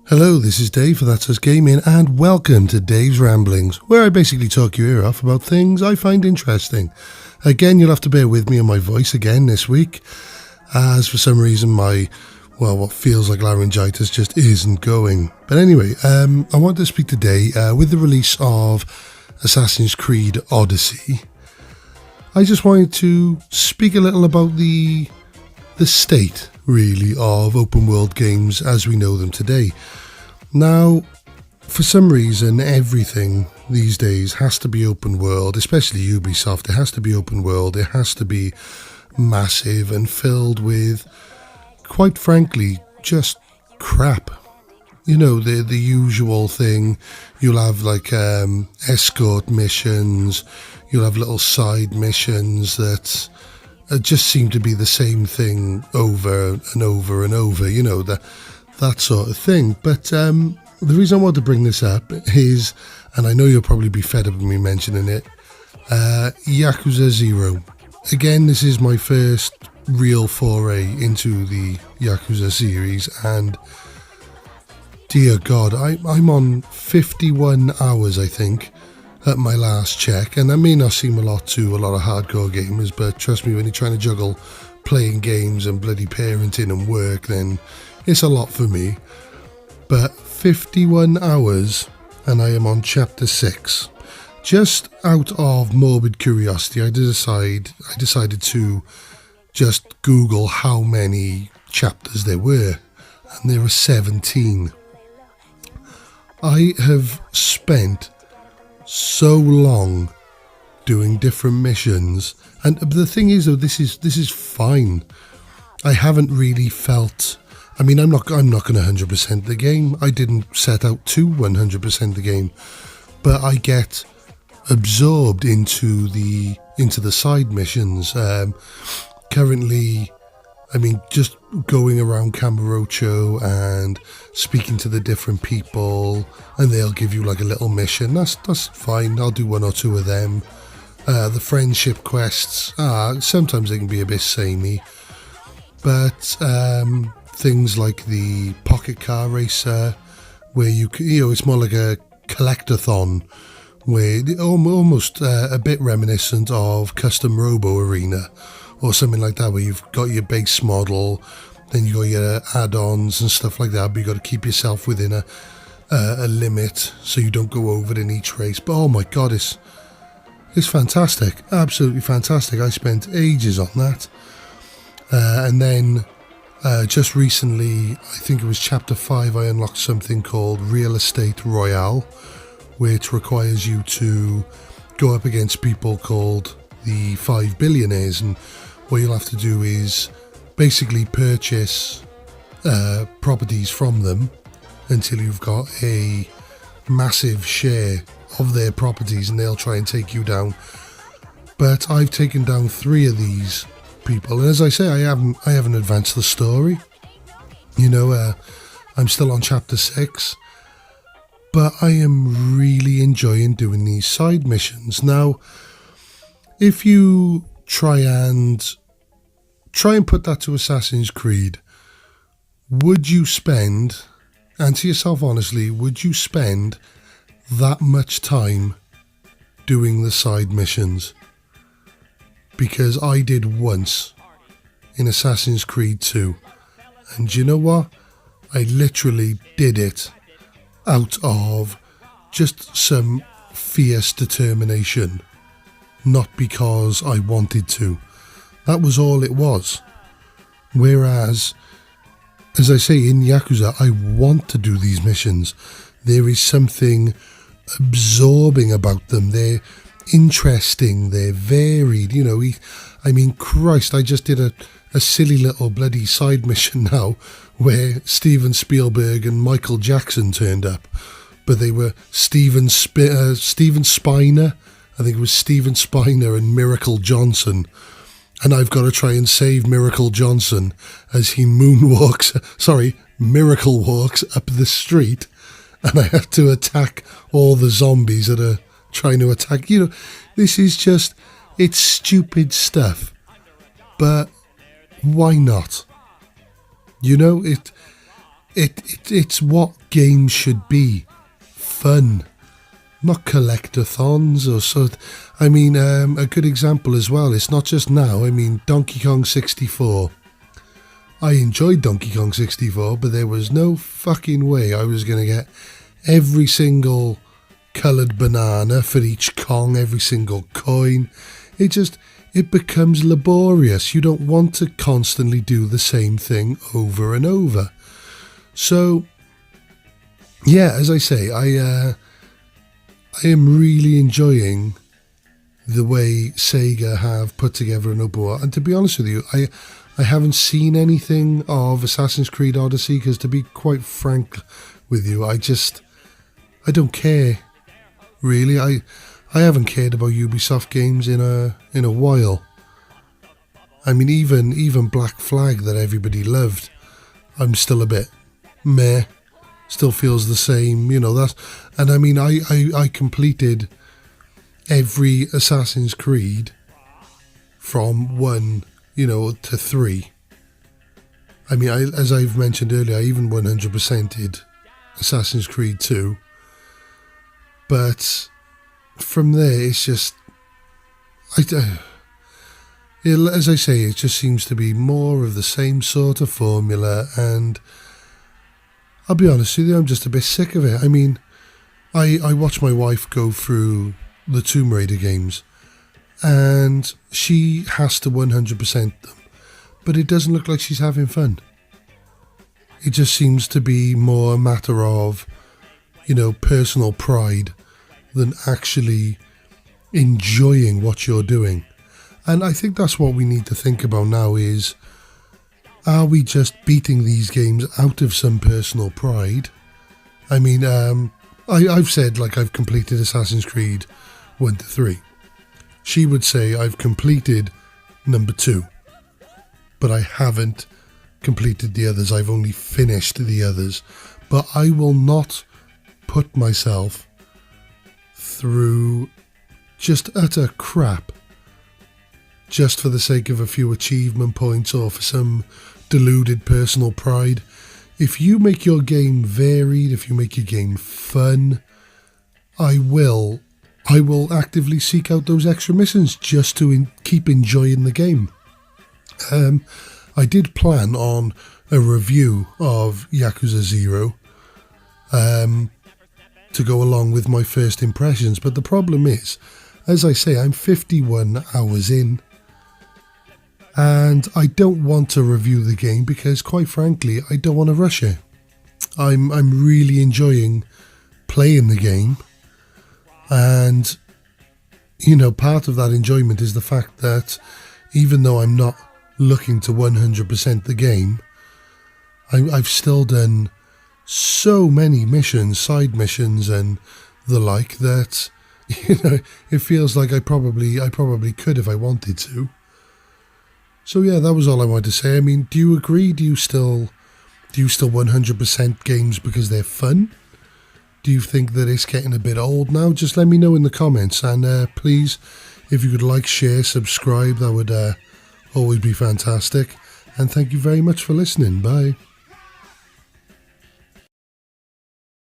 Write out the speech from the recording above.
Hello, this is Dave for That's Us Gaming, and welcome to Dave's Ramblings, where I basically talk your ear off about things I find interesting. Again, you'll have to bear with me on my voice again this week, as for some reason what feels like laryngitis just isn't going. But anyway, I want to speak today with the release of Assassin's Creed Odyssey. I just wanted to speak a little about the state, really, of open world games as we know them today. Now, for some reason, everything these days has to be open world, especially Ubisoft. It has to be open world. It has to be massive and filled with, quite frankly, just crap. You know, the usual thing. You'll have like escort missions. You'll have little side missions that just seem to be the same thing over and over and over, you know, that sort of thing. But the reason I want to bring this up is, and I know you'll probably be fed up with me mentioning it, Yakuza 0. Again, this is my first real foray into the Yakuza series, and dear God, I'm on 51 hours, I think, at my last check, and that may not seem a lot to a lot of hardcore gamers, but trust me, when you're trying to juggle playing games and bloody parenting and work, then it's a lot for me. But 51 hours, and I am on chapter 6. Just out of morbid curiosity, I decided to just Google how many chapters there were, and there are 17. I have spent so long doing different missions, and the thing is, though, this is fine. I haven't really felt. I mean, I'm not going to 100% the game. I didn't set out to 100% the game, but I get absorbed into the side missions. Currently, I mean, just going around Camarocho and speaking to the different people, and they'll give you like a little mission. That's fine. I'll do one or two of them. The friendship quests, sometimes they can be a bit samey, but things like the pocket car racer, where it's more like a collectathon, where almost a bit reminiscent of Custom Robo Arena or something like that, where you've got your base model, then you got your add-ons and stuff like that, but you got to keep yourself within a limit so you don't go over it in each race. But oh my God, it's fantastic, absolutely fantastic. I spent ages on that, and then just recently, I think it was chapter 5, I unlocked something called Real Estate Royale, which requires you to go up against people called the 5 billionaires, and what you'll have to do is basically purchase properties from them until you've got a massive share of their properties, and they'll try and take you down. But I've taken down 3 of these people, and as I say, I haven't advanced the story. You know, I'm still on chapter 6, but I am really enjoying doing these side missions. Now, if you try and put that to Assassin's Creed, would you spend, answer yourself honestly, would you spend that much time doing the side missions? Because I did once in Assassin's Creed 2, and you know what? I literally did it out of just some fierce determination, not because I wanted to. That was all it was. Whereas, as I say, in Yakuza, I want to do these missions. There is something absorbing about them. They're interesting, they're varied, you know. I mean, Christ, I just did a silly little bloody side mission now where Steven Spielberg and Michael Jackson turned up, but they were Steven Spiner, I think it was Steven Spiner and Miracle Johnson, and I've got to try and save Miracle Johnson as he miracle walks up the street, and I have to attack all the zombies that are trying to attack. You know, this is just, it's stupid stuff, but why not? You know, it's what games should be. Fun. Not collectathons or so. I mean, a good example as well. It's not just now. I mean, Donkey Kong 64. I enjoyed Donkey Kong 64, but there was no fucking way I was going to get every single coloured banana for each Kong, every single coin. It becomes laborious. You don't want to constantly do the same thing over and over. So, yeah, as I say, I am really enjoying the way Sega have put together an open world. And to be honest with you, I haven't seen anything of Assassin's Creed Odyssey because, to be quite frank with you, I don't care, really. I haven't cared about Ubisoft games in a while. I mean, even Black Flag that everybody loved, I'm still a bit meh. Still feels the same, and I mean, I completed every Assassin's Creed from 1, to 3. I mean, as I've mentioned earlier, I even 100%ed Assassin's Creed 2. But from there, it's just, as I say, it just seems to be more of the same sort of formula, and I'll be honest with you, I'm just a bit sick of it. I mean, I watch my wife go through the Tomb Raider games, and she has to 100% them, but it doesn't look like she's having fun. It just seems to be more a matter of, personal pride than actually enjoying what you're doing. And I think that's what we need to think about now is, are we just beating these games out of some personal pride? I mean, I've said, I've completed Assassin's Creed 1 to 3. She would say I've completed number 2, but I haven't completed the others. I've only finished the others. But I will not put myself through just utter crap just for the sake of a few achievement points or for some deluded personal pride. If you make your game varied, if you make your game fun, I will actively seek out those extra missions just to keep enjoying the game. I did plan on a review of Yakuza 0 to go along with my first impressions, but the problem is, as I say, I'm 51 hours in, and I don't want to review the game because, quite frankly, I don't want to rush it. I'm really enjoying playing the game, and part of that enjoyment is the fact that even though I'm not looking to 100% the game, I've still done so many missions, side missions and the like, that it feels like I probably could if I wanted to. So yeah, that was all I wanted to say. I mean, do you agree? Do you still 100% games because they're fun? Do you think that it's getting a bit old now? Just let me know in the comments, and please, if you could like, share, subscribe, that would always be fantastic. And thank you very much for listening. Bye.